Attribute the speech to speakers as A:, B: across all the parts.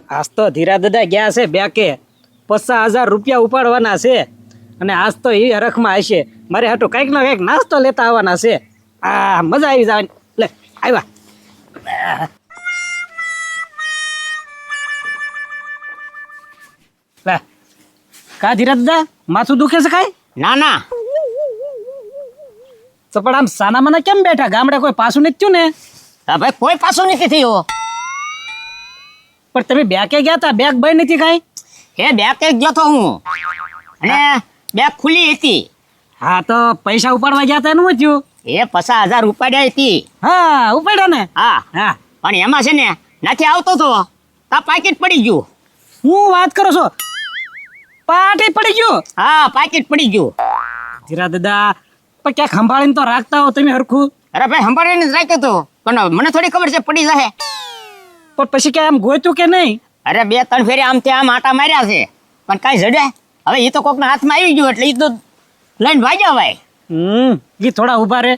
A: આજ તો ધીરા દાદા ગયા છે બેકે 50,000 રૂપિયા ઉપાડવાના છે અને આજ તો એ હરખમાં હશે મારે હાટું કંઈક ને કંઈક નાસ્તો લેતા આવવાના છે. આ મજા આવી જવાની. લે આવ્યા. લે કા ધીરા દાદા માથું દુખે છે કાંઈ?
B: ના ના
A: તો પણ આમ સાના મને કેમ બેઠા? ગામડે કોઈ પાછું નથી થયું ને?
B: હા ભાઈ કોઈ પાછું નથી થયું.
A: પણ તમે બેકે ગયા તા, બેગ બંધ નથી કાંઈ?
B: એ બેગ એક ગયો તો હું અને બેગ ખુલ્લી હતી.
A: હા તો પૈસા ઉપાડવા ગયા તા એનું શું થયું?
B: એ 50,000 ઉપાડ્યા હતી.
A: હા ઉપાડ્યા ને?
B: હા
A: હા.
B: પણ એમાં છે ને નથી આવતો તો તા પાકીટ પડી ગયું.
A: હું વાત કરો છો? પાટી પડી ગયું?
B: હા પાકીટ પડી ગયું.
A: ધીરા દાદા પણ ક્યાંક સંભાળીને તો રાખતા હો તમે હરખું.
B: અરે ભાઈ સંભાળીને જ રાખ્યો તો પણ મને થોડી ખબર છે પડી જશે.
A: પણ પછી ક્યાં આમ ગોત્યું કે નહીં?
B: અરે 2-3 ફેરી આમ આમ આટા માર્યા છે પણ કાંઈ જડે. હવે એ તો કોકના હાથમાં આવી ગયું એટલે એ તો લઈને ભાગ્યા ભાઈ.
A: એ થોડા ઊભા રે.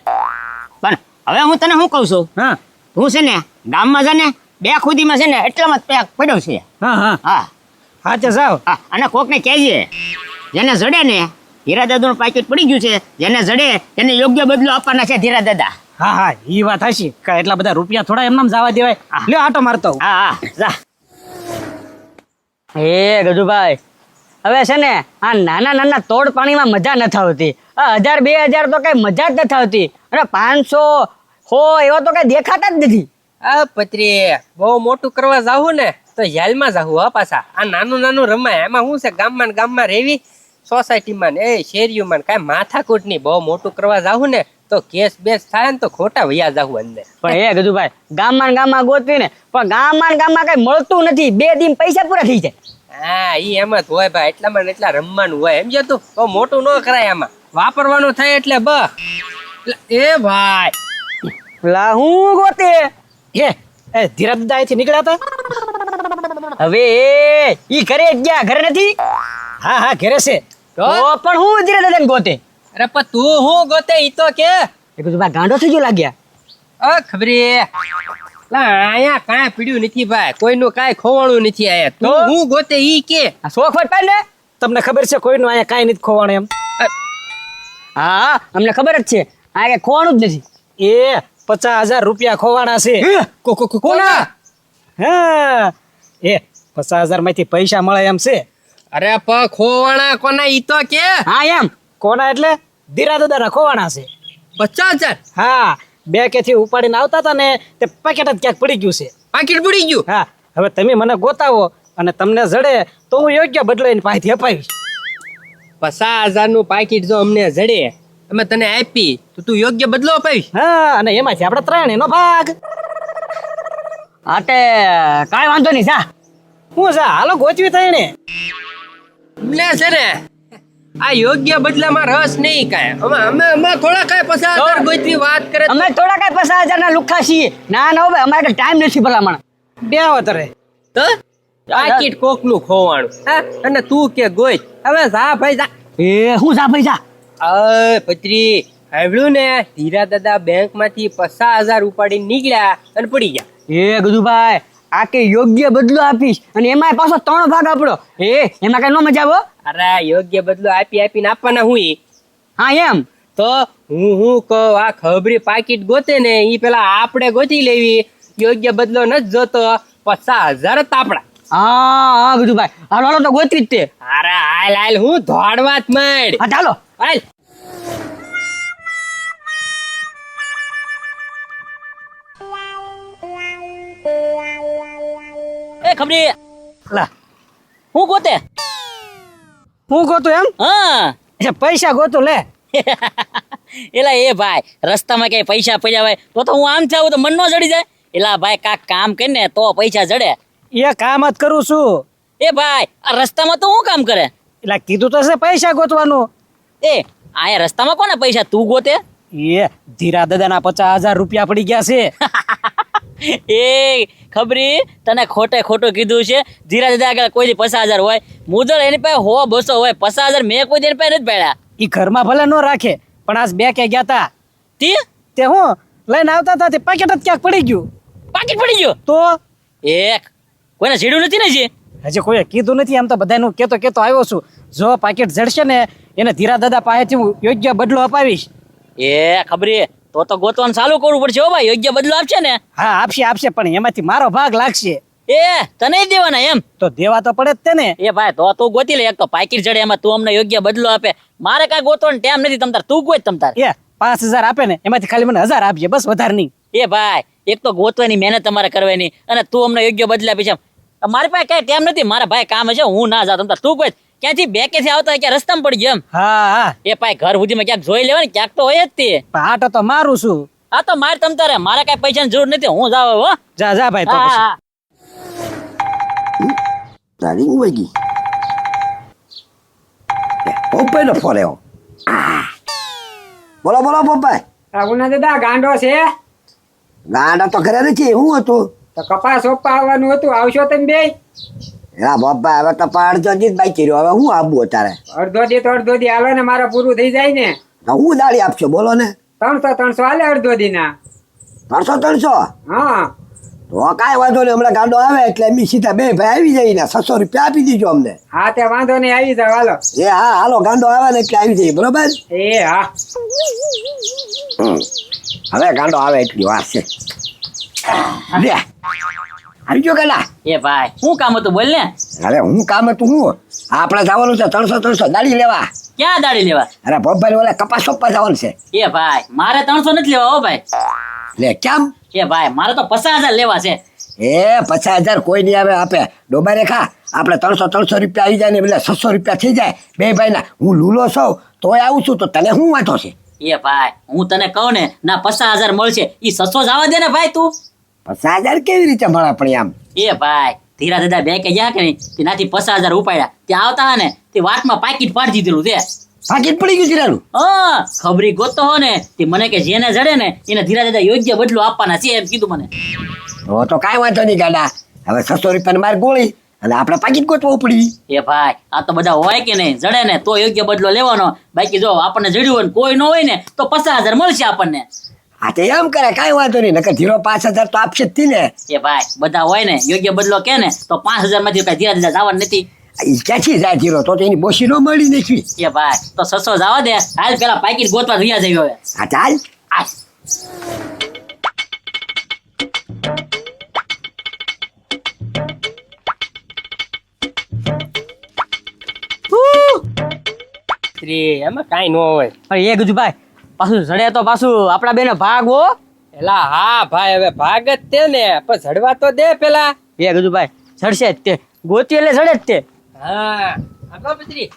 B: પણ હવે હું તને શું કહું છું,
A: હા
B: હું છે ને ગામમાં છે ને બે ખુદીમાં છે ને એટલામાં જ પેક પડ્યો છે.
A: હા હા
B: હા
A: હા તે જાઓ.
B: હા અને કોકને કહેજે જેને જડે ને ધીરા દાદાનું પાકીટ પડી ગયું છે, જેને જડે એને યોગ્ય બદલો આપવાના છે ધીરા દાદા.
A: હા હા એ વાત હશી. કાંઈ એટલા બધા રૂપિયા થોડા એમનામ જવા દેવાય. લ્યો આટો મારતો હું.
B: હા હા જા.
C: એ ગજુભાઈ હવે છે ને આ નાના નાના તોડ પાણીમાં મજા નથી આવતી. આ 1,000-2,000 તો કઈ મજા જ નથી આવતી અને 500 એવા તો કઈ દેખાતા જ નથી.
D: આ પત્રી બહુ મોટું કરવા જાવું ને તો હેલમાં જાવું હા પાછા. આ નાનું નાનું રમાય એમાં શું છે ગામમાં ને ગામમાં રહેવી સોસાયટીમાં ને એ શેરીઓમાં કાંઈ માથાકૂટ નહીં. બહુ મોટું કરવા જાવું ને તો કેસ બેસ થાય ને તો ખોટા વૈયા જાવું અંદર.
C: પણ એ ગજુભાઈ ગામમાં ને ગામમાં ગોતવી ને પણ ગામમાં ને ગામમાં કઈ મળતું નથી. 2 દિન પૈસા પૂરા થઈ જાય.
D: હા ઈ એમ જ હોય ભાઈ. એટલામાં ને એટલા રમવાનું હોય એમ તું બહુ મોટું ન કરાય. આમાં વાપરવાનું થાય એટલે એ ભાઈ
C: લા હું ગોતે
A: એ ધીરા દાદા અહીંથી નીકળ્યા હતા?
C: હવે ઈ ઘરે જ ગયા, ઘરે નથી.
A: હા હા ઘરે છે.
C: તો પણ હું ધીરે દાદાને ગોતે.
D: અરે પણ તું હું ગોતે ઈ તો કે
C: એ ગજુભાઈ ગાંડો થઈ ગયો લાગ્યા.
D: ખબરી અહીંયા કાંઈ પીડ્યું નથી ભાઈ. કોઈનું કાંઈ ખોવાણું નથી આયા. તું હું ગોતે ઈ કે
C: આ શોખ વટ પાડ ને.
A: તમને ખબર છે કોઈનું અહીંયા કાંઈ નથી ખોવાણ એમ?
C: હા અમને ખબર જ છે આ કઈ ખોવાનું જ નથી.
A: એ 50,000 રૂપિયા ખોવાણા છે.
D: કોના?
A: હા એ 50,000 માંથી પૈસા મળે એમ છે.
D: અરે પણ ખોવાણા કોના ઈ તો કે
C: હા એમ
A: કોના એટલે ધીરા દાદાના ખોવાણા છે.
D: 50,000
A: હા બેકેથી ઉપાડીને આવતા હતા ને તે પેકેટ જ ક્યાંક પડી ગયું છે.
D: પાકીટ પડી ગયું.
A: હા હવે તમે મને ગોતાવો અને તમને જડે તો હું યોગ્ય બદલો એની પાસેથી અપાવીશ.
D: 50,000 નું પાકીટ જો અમને જડે અમે તને આપી તો તું યોગ્ય બદલો અપાવીશ.
A: હા અને એમાંથી આપણે 3 એનો ભાગ.
C: આટે કાંઈ વાંધો નહીં જા.
A: હું છે હાલો ગોચવી થઈને.
D: અમને છે ને આ યોગ્ય બદલામાં રસ નહીં કાંઈ. અમે થોડા કાંઈ 50,000 ગોતવી વાત કરે
C: અમે થોડા કઈ 50,000 ના લુખ્ખા છીએ. ના ના ભાઈ અમારે ટાઈમ નથી ભલામણ.
A: બે વતરે
D: તો પાકીટ કોક નું ખોવાણું હા અને તું કે ગોઈ. હવે જા ભાઈ જા.
C: એ હું જા ભાઈ જા.
D: અય પત્રી સાંભળ્યું ને ધીરા દાદા બેંક માંથી 50,000 ઉપાડીને નીકળ્યા અને પડી ગયા.
C: એ ગજુભાઈ આ કે યોગ્ય બદલો આપીશ અને એમાં પાછો 3 ભાગ આપણો. એમાં કઈ નો મજા આવો.
D: અરે યોગ્ય બદલો આપીને આપવાના હું ઈ.
C: હા એમ
D: તો હું કહું આ ખબરી પાકીટ ગોતે ને ઈ પેલા આપણે ગોતી લેવી. યોગ્ય બદલો નથી જોતો 50,000 જ તાપડા.
C: હા ગજુભાઈ હાલો હાલો તો ગોતવી જ તે.
D: અરે હાલ હું દોડવા જ માંડ.
C: હા ચાલો.
D: હાલ
C: એ ખબરી
A: લા
C: હું ગોતે.
A: હું ગોતું એમ?
C: હા
A: એ પૈસા ગોતું લે.
C: એલા એ ભાઈ રસ્તામાં કઈ પૈસા પડ્યા હોય તો હું આમ જાઉં તો મન નો જડી જાય. એલા ભાઈ કાક કામ કરીને તો પૈસા જડે.
A: એ કામ જ કરું છું.
C: એ ભાઈ આ રસ્તામાં તો હું કામ કરે.
A: એટલે કીધું તો છે પૈસા ગોતવાનું.
C: એ આયા રસ્તામાં કોને પૈસા તું ગોતે.
A: એ ધીરા દાદાના 50,000 રૂપિયા પડી ગયા છે.
C: એ ખબરી તને ખોટે ખોટું કીધું છે. ધીરા દાદા આગળ કોઈ 50,000 હોય મુદલ એની પાસે 100-200 હોય. 50,000 મેં કોઈ એની પાસે નથી પડ્યા.
A: ઈ ઘરમાં ભલે ન રાખે પણ આજ બે કે ગયા તા તે હું લઈને આવતા હતા તે પેકેટ જ ક્યાંક પડી ગયું.
C: પાકીટ પડી ગયો
A: તો
C: એક કોઈને છેડ્યું નથી ને જે
A: હજી કોઈએ કીધું નથી, આમ તો બધાનું કેતો આવ્યો છું. જો પાકીટ જડશે ને એને ધીરા દાદા પાસેથી હું યોગ્ય બદલો અપાવીશ.
C: એ ખબરી તો ગોતવાનું ચાલુ કરવું પડશે હો ભાઈ, યોગ્ય બદલો આપશે ને.
A: હા આપશે પણ એમાંથી મારો ભાગ લાગશે.
C: એ તને જ દેવાના એમ?
A: તો દેવા તો પડે જ તે ને.
C: એ ભાઈ તો તું ગોતી લે, એક તો પાકીટ જડે એમાં તું અમને યોગ્ય બદલો આપે. મારે કાંઈ ગોતવાનો ટાઈમ નથી તમતાર, તું ગોત તમતાર.
A: એ 5000 આપે ને એમાંથી ખાલી મને 1000 આપજે, બસ વધારે નહીં.
C: એ ભાઈ એક તો ગોતવાની મહેનત તમારે કરવાની અને તું અમને યોગ્ય બદલા આપીશ એમ. મારી પાસે કઈ ટાઈમ નથી, મારા ભાઈ કામ છે, હું ના જાઉં તમતાર. તું ગોત ક્યાંથી બેકેથી આવતા હોય ક્યાં રસ્તામાં પડી ગયો એમ.
A: હા
C: એ ભાઈ ઘર સુધીમાં ક્યાંક જોઈ લેવા ને, ક્યાંક તો હોય જ તે.
A: પણ આટો તો મારું છું.
C: આ તો મારે તમતારે, મારે કઈ પૈસાની જરૂર નથી, હું જાવ હો.
A: જા ભાઈ તો
C: હા,
A: પછી.
C: હા.
E: તારી હું ગઈ પપ્પાનો ફોન આવ્યો. બોલો પપ્પા.
F: ઉના દાદા ગાંડો છે
E: ગાંડા તો ઘરે નથી. હું હતું
F: તો કપાસ સોપા આવવાનું હતું, આવશો તમે બે?
E: હા પપ્પા, હવે તો અડધો દી જ બાકી રહ્યો. હવે હું આપવું અત્યારે?
F: અડધો દી હાલો ને, મારે પૂરું થઈ જાય ને.
E: હું દાળી આપશો બોલો ને?
F: 300 હાલે અડધો દી ના.
E: 300?
F: હા
E: તો કાંઈ વાંધો નહીં, હમણાં ગાંડો આવે એટલે અમે સીધા બે ભાઈ આવી જાય ને 600 રૂપિયા આપી દીજો અમને.
F: હા તે વાંધો નહીં, આવી જાવ હાલો.
E: એ હા હાલો, ગાંડો આવે ને એટલે આવી જાય, બરોબર?
F: એ હા
E: હવે ગાંડો આવે એટલી વાર છે. લે આવી ગયો ગાંડા.
C: એ ભાઈ શું કામ હતું બોલ ને.
E: અરે હું કામ હતું હું, આપણે જવાનું છે 300 દાળી લેવા.
C: ક્યાં દાડી લેવા?
E: અરે પપ્પા ઓલા કપાસ સોંપવા જવાનું છે.
C: એ ભાઈ મારે 300 નથી લેવા હો ભાઈ.
E: લે કેમ?
C: એ ભાઈ મારે તો 50,000 લેવા છે.
E: એ 50,000 કોઈ નહીં આવે આપે. ડોબા રેખા આપણે 300 રૂપિયા આવી જાય ને એટલે 600 રૂપિયા થઈ જાય બે ભાઈ ના. હું લૂલો છું તોય આવું છું, તો તને શું વાંધો છે?
C: એ ભાઈ હું તને કહું ને ના 50,000 મળશે, ઈ 600 જવા દે ને ભાઈ તું.
E: 50,000 કેવી રીતે મળે પણ આમ?
C: એ ભાઈ ધીરા દાદા બે કે ગયા કે નહીં તેનાથી 50,000 ઉપાડ્યા. ત્યાં આવતા ને તે વાટમાં પાકીટ પાડી દીધેલું તે.
E: પાકીટ પડી ગયું જીરાનું?
C: હા ખબરી ગોતો હો ને તે મને કે જેને જડે ને એને ધીરા દાદા યોગ્ય બદલો આપવાના છે એમ કીધું મને.
E: તો કાંઈ વાંધો નહીં ગાડા. હવે 600 રૂપિયાની માર ગોળી અને આપણે પાકીટ ગોતવું પડી.
C: એ ભાઈ આ તો બધા હોય કે નહીં, જડે ને તો યોગ્ય બદલો લેવાનો. બાકી જો આપણને જડ્યું હોય ને કોઈ ન હોય ને તો 50,000 મળશે આપણને.
E: હા તો એમ કરે, કાંઈ વાંધો નહીં, નકર 5,000 તો આપશે જ તી ને.
C: એ ભાઈ બધા હોય ને યોગ્ય બદલો કે ને તો 5,000 માંથી કઈ ધીરા ધીરા જવાનું નથી.
E: ઈ ક્યાંથી જાય જીરો? તો એની બોસી ન મળી નથી.
C: એ ભાઈ તો 600 જવા દે. હાલ પેલા પાકીટ ગોતવા રહ્યા જઈએ હવે.
E: હા ચાલ.
C: આય.
D: એમાં કાંઈ ન હોય.
C: એ ગજુભાઈ પાછું જડે તો પાછું આપડા બેનો ભાગ હો.
D: એલા હા ભાઈ, હવે ભાગ જ તે ને, પણ ઝડવા તો દે પેલા.
C: એ ગજુભાઈ જડશે જ તે, ગોતી એટલે જડે જ તે.
D: હા આગળ પત્રી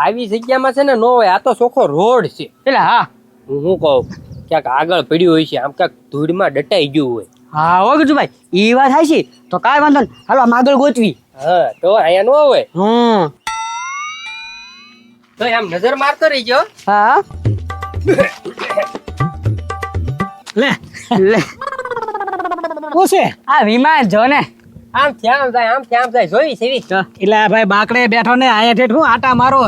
D: આવી જગ્યામાં છે ને નો હોય, આ તો ચોખ્ખો રોડ છે.
C: એટલે હા
D: હું શું કહું, ક્યાંક આગળ પડ્યું હોય છે, આમ ક્યાંક ધૂળમાં દટાઈ ગયું હોય.
C: હા હો ગજુભાઈ ઈ વાત થાય છે. તો કાંઈ વાંધો નહીં, હાલો આમ આગળ ગોતવી.
D: હા તો અહીંયા નો હોય તો આમ નજર મારતો રહીજો.
C: હા
A: લે
C: લે
A: શું છે?
C: આ વિમાન જો ને.
D: આમ થયા આમ જાય જોઈ સેવી.
A: એટલે આ ભાઈ બાકડે બેઠો ને આયા ઠેઠ હું આટા મારો.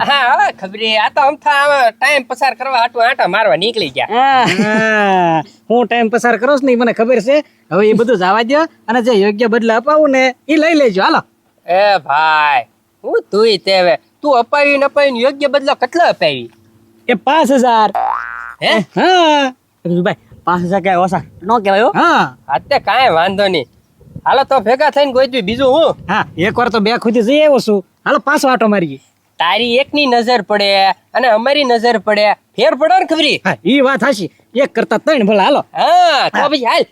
D: હા હવે ખબર આ તો અમથા ટાઈમ પસાર કરવા આટા મારવા નીકળી ગયા.
A: હા, હું ટાઈમ પસાર કરો ને ઈ મને ખબર છે. હવે એ બધું જવા દો અને જે યોગ્ય બદલા અપાવું ને એ લઈ લેજો. હાલો.
D: એ ભાઈ હું તું તે હવે તું અપાવી ને યોગ્ય બદલો કેટલો અપાવી?
A: એ 5000.
D: હે
A: હા
C: ગજુભાઈ 5,000 ક્યાંય ઓછા ન કહેવાય હો.
A: હા
D: અત્યારે કાંઈ વાંધો નહીં. હાલો તો ભેગા થઈને ગોતવી. બીજું હું
A: હા, એકવાર તો બે ખુદી જઈ આવ્યો છું. હાલો પાછો આટો મારીએ.
D: તારી એકની નજર પડે અને અમારી નજર પડે, ફેર પડે ને ખબરી.
A: હા ઈ વાત હાચી. એક કરતા 3 ભલા. હાલો.
D: હા તો પછી હાલ.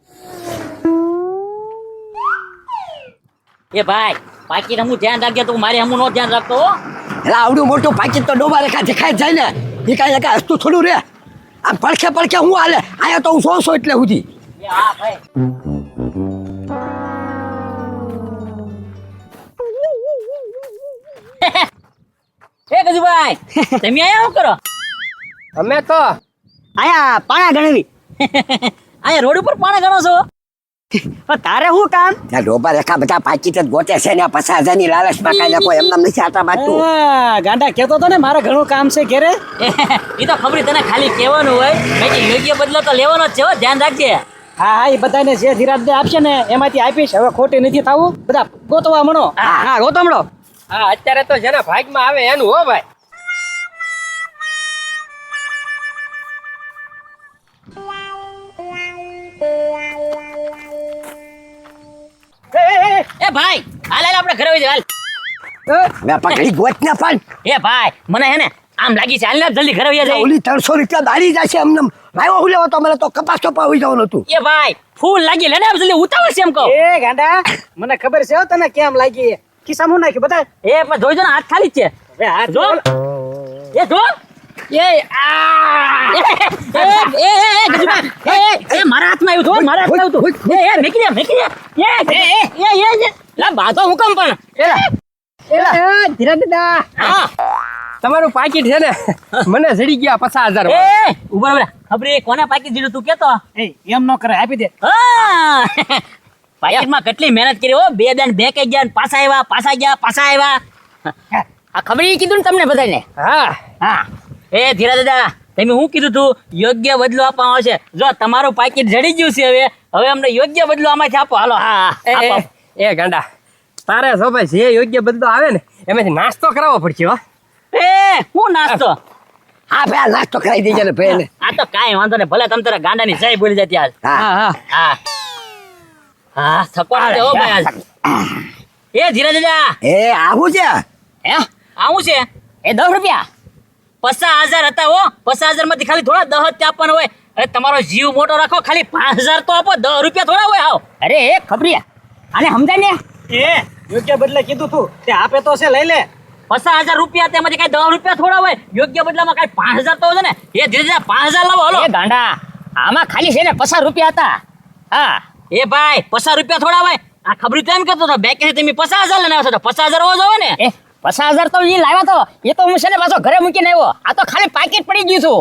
C: એ ભાઈ પાકીટ હમું ધ્યાન રાખજે, તું મારે હમું નો ધ્યાન રાખતો હો.
E: એટલે આવડું મોટું પાકીટ તો ડોબા રેખા દેખાય જ જાય ને. એ કાંઈ હસ્તું થોડું રે. આમ પડખે હું હાલે. અહીંયા તો હું 100 એટલે સુધી.
C: એ હા ભાઈ એ ગજુભાઈ તમે આયા શું કરો?
D: અમે તો
C: આયા પાણા ગણવી. આયા રોડ ઉપર પાણા ગણો છો? પણ તારે શું કામ?
E: ત્યાં ડોબા રેખા બધા પાકીટ જ ગોતે છે ને 50,000 ની લાલચમાં કાંઈ કોઈ એમનામ નથી આટા મારતું.
A: હા, ગાંડા કહેતો તો ને મારે ઘણું કામ છે ઘેરે.
C: એ તો ખબર તને ખાલી કહેવાનું હોય, બાકી યોગ્ય બદલો તો લેવાનો જ છે હો, ધ્યાન રાખજે.
A: હા હા એ બધાને જે ધીરાજને આપશે ને એમાંથી આપીશ. હવે ખોટી નથી થવું. બધા ગોતવા મળો.
C: હા ગોતમડો.
D: હા અત્યારે તો જેના ભાગમાં આવે એનું હો ભાઈ.
B: એ ભાઈ હાલ હાલ આપણે ઘરે વહી જાવ, હાલ.
E: મેં પણ ઘડી ગોત ને પણ
B: એ ભાઈ મને હે ને આમ લાગી છે, હાલ ને જલ્દી ઘરે વહી જાય.
E: ઓલી 300 રૂપિયા દાડી જશે એમને લાવ્યો હું લેવો તો મને તો કપાસ ચોપા હોઈ જવાનું હતું.
B: એ ભાઈ ફૂલ લાગી લે ને આમ જલ્દી ઉતાવળ છે એમ કહો.
A: એ ગાંડા મને ખબર છે હો તને કેમ લાગી. ખિસ્સામાં હું નાખ્યું બધા.
B: એ પણ જોઈજો ને હાથ ખાલી જ છે.
A: હવે હાથ
B: જો એ જો એ મારા હાથમાં આવ્યું તો મારા હાથમાં આવ્યું તો એ મેકી દે લા બાતો હુકમ પણ
A: ધીરાજ દાદા
B: હા
D: તમારું પાકીટ છે ને મને જડી ગયા 50,000
B: એ ઉભા ઉભા ખબર એ કોને પાકી દીધું તું કેતો
A: એ એમ ન કરે આપી દે.
B: હા પાકીટમાં કેટલી મહેનત કરી હો, 2 દાન 2 કઈ ગયા ને પાછા આવ્યા આ ખબર ઈ કીધું ને તમને બધાને.
D: હા
B: હા એ ધીરા દાદા તમે શું કીધું તું યોગ્ય બદલો આપવાનો છે. જો તમારું પાકીટ જડી ગયું છે, હવે અમને યોગ્ય બદલો આમાંથી આપો. હાલો હા આપો.
D: એ ગાંડા તારે જો ભાઈ જે યોગ્ય બદલો આવે ને એમાંથી નાસ્તો કરાવવો પડશે હો.
B: એ હું નાસ્તો
E: હા ભાઈ આ નાસ્તો કરાવી દેજે ને ભાઈ ને.
B: આ તો કાંઈ વાંધો નહીં, ભલે તમ તારા ગાંડાની જય બોલી જતી આજ.
E: હા
A: હા
B: હા હા થકવા દે હો ભાઈ આજ. એ ધીરા દાદા
E: એ આવું છે
B: હે આવું છે એ 10 રૂપિયા 50,000 હતા હો. 50,000 માંથી ખાલી થોડા 10 જ આપવાના હોય. અરે તમારો જીવ મોટો રાખો, ખાલી 5,000 તો આપો, 10 રૂપિયા થોડા હોય. આવો અરે એ ખબરિયા આને સમજાય ને.
A: એ યોગ્ય બદલે કીધું તું તે આપે તો છે લઈ લે.
B: 50,000 રૂપિયા તેમાંથી કઈ 10 રૂપિયા થોડા હોય. યોગ્ય બદલામાં કઈ 5,000 તો હોય ને. એ ધીરે ધીરે 5,000 લાવો. હાલો એ ગાંડા આમાં ખાલી છે ને 50 રૂપિયા હતા. હા એ ભાઈ 50 રૂપિયા થોડા હોય. આ ખબરી તો એમ કહેતો હતો બે કે તમે 50,000 લઈને આવ્યો છો તો 50,000 હોવો જોઈએ ને. 50,000 તો એ લાવ્યા તો એ તો હું છે ને પાછો ઘરે મૂકીને આવ્યો. આ તો ખાલી પાકીટ પડી ગયું છું.